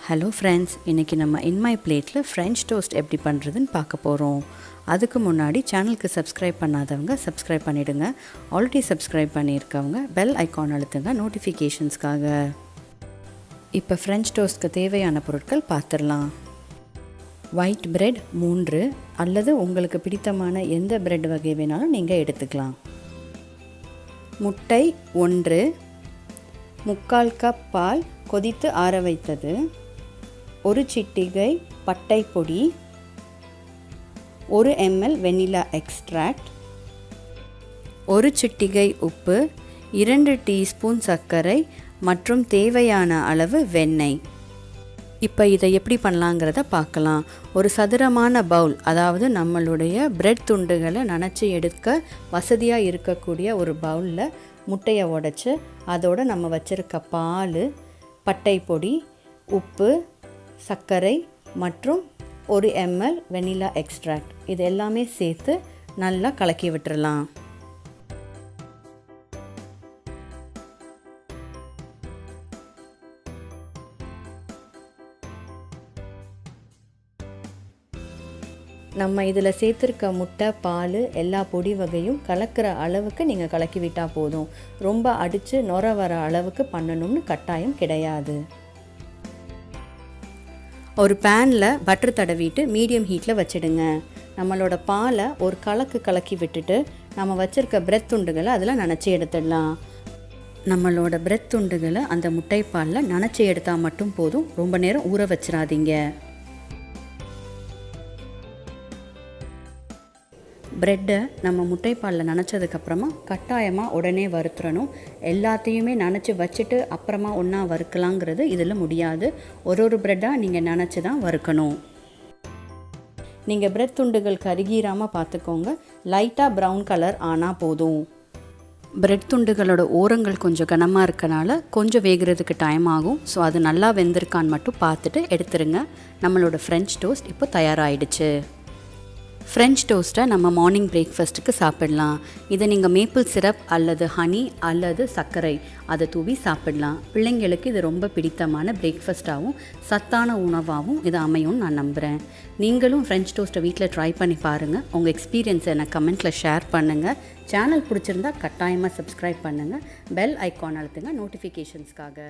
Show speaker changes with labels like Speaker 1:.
Speaker 1: Hello friends, இன்றைக்கி நம்ம in my பிளேட்டில் ஃப்ரெஞ்ச் டோஸ்ட் எப்படி பண்ணுறதுன்னு பார்க்க போகிறோம். அதுக்கு முன்னாடி சேனலுக்கு சப்ஸ்கிரைப் பண்ணாதவங்க சப்ஸ்கிரைப் பண்ணிவிடுங்க. ஆல்ரெடி சப்ஸ்கிரைப் பண்ணியிருக்கவங்க பெல் ஐக்கான் அழுத்துங்க நோட்டிஃபிகேஷன்ஸ்க்காக. இப்போ ஃப்ரெஞ்ச் டோஸ்ட்க்கு தேவையான பொருட்கள் பார்த்துடலாம். ஒயிட் பிரெட் 3 அல்லது உங்களுக்கு பிடித்தமான எந்த பிரெட் வகை வேணாலும் நீங்கள் எடுத்துக்கலாம். முட்டை 1, 3/4 கப் பால் கொதித்து ஆற வைத்தது, 1 சிட்டிகை பட்டை பொடி, 1 ml வெனிலா எக்ஸ்ட்ராக்ட், 1 சிட்டிகை உப்பு, 2 டீஸ்பூன் சர்க்கரை மற்றும் தேவையான அளவு வெண்ணெய். இப்போ இதை எப்படி பண்ணலாங்கிறத பார்க்கலாம். ஒரு சதுரமான பவுல், அதாவது நம்மளுடைய பிரெட் துண்டுகளை நனைச்சி எடுக்க வசதியாக இருக்கக்கூடிய ஒரு பவுலில் முட்டையை உடைச்சி அதோடு நம்ம வச்சுருக்க பால், பட்டை பொடி, உப்பு, சர்க்கரை மற்றும் 1 ml வெனிலா எக்ஸ்ட்ராக்ட் இது எல்லாமே சேர்த்து நல்லா கலக்கி விட்டுறலாம். நம்ம இதில் சேர்த்துருக்க முட்டை, பால், எல்லா பொடி வகையும் கலக்கிற அளவுக்கு நீங்கள் கலக்கி விட்டால் போதும். ரொம்ப அடித்து நொர வர அளவுக்கு பண்ணணும்னு கட்டாயம் கிடையாது. ஒரு பேனில் பட்டர் தடவிட்டு மீடியம் ஹீட்டில் வச்சிடுங்க. நம்மளோட பாலை ஒரு கலக்கி விட்டுட்டு நம்ம வச்சுருக்க பிரெட் துண்டுகளை அதில் நனைச்சி எடுத்துடலாம். நம்மளோட பிரெட் துண்டுகளை அந்த முட்டை பாலில் நனைச்சி எடுத்தால் மட்டும் போதும், ரொம்ப நேரம் ஊற வச்சிடாதீங்க. ப்ரெட்டை நம்ம முட்டைப்பாலில் நனைச்சதுக்கப்புறமா கட்டாயமாக உடனே வறுத்துறணும். எல்லாத்தையுமே நனைச்சி வச்சுட்டு அப்புறமா ஒன்றா வறுக்கலாங்கிறது இதில் முடியாது. ஒரு ப்ரெட்டாக நீங்கள் நனைச்சி தான் வறுக்கணும். நீங்கள் பிரெட் துண்டுகள் கருகிராமல் பார்த்துக்கோங்க. லைட்டாக ப்ரௌன் கலர் ஆனால் போதும். பிரெட் துண்டுகளோட ஓரங்கள் கொஞ்சம் கனமாக இருக்கனால கொஞ்சம் வேகிறதுக்கு டைம் ஆகும். ஸோ அது நல்லா வெந்திருக்கான்னு மட்டும் பார்த்துட்டு எடுத்துருங்க. நம்மளோட ஃப்ரெஞ்ச் டோஸ்ட் இப்போ தயாராகிடுச்சு. ஃப்ரெஞ்ச் டோஸ்ட்டை நம்ம மார்னிங் பிரேக்ஃபாஸ்ட்டுக்கு சாப்பிடலாம். இதை நீங்கள் மேப்பிள் சிரப் அல்லது ஹனி அல்லது சர்க்கரை அதை தூவி சாப்பிடலாம். பிள்ளைங்களுக்கு இது ரொம்ப பிடித்தமான பிரேக்ஃபாஸ்ட்டாகவும் சத்தான உணவாகவும் இது அமையும்னு நான் நம்புகிறேன். நீங்களும் ஃப்ரெஞ்ச் டோஸ்ட்டை வீட்டில் ட்ரை பண்ணி பாருங்கள். உங்கள் எக்ஸ்பீரியன்ஸை எனக்கு கமெண்ட்டில் ஷேர் பண்ணுங்கள். சேனல் பிடிச்சிருந்தா கட்டாயமாக சப்ஸ்கிரைப் பண்ணுங்கள். பெல் ஐக்கான் அழுத்துங்க நோட்டிஃபிகேஷன்ஸ்க்காக.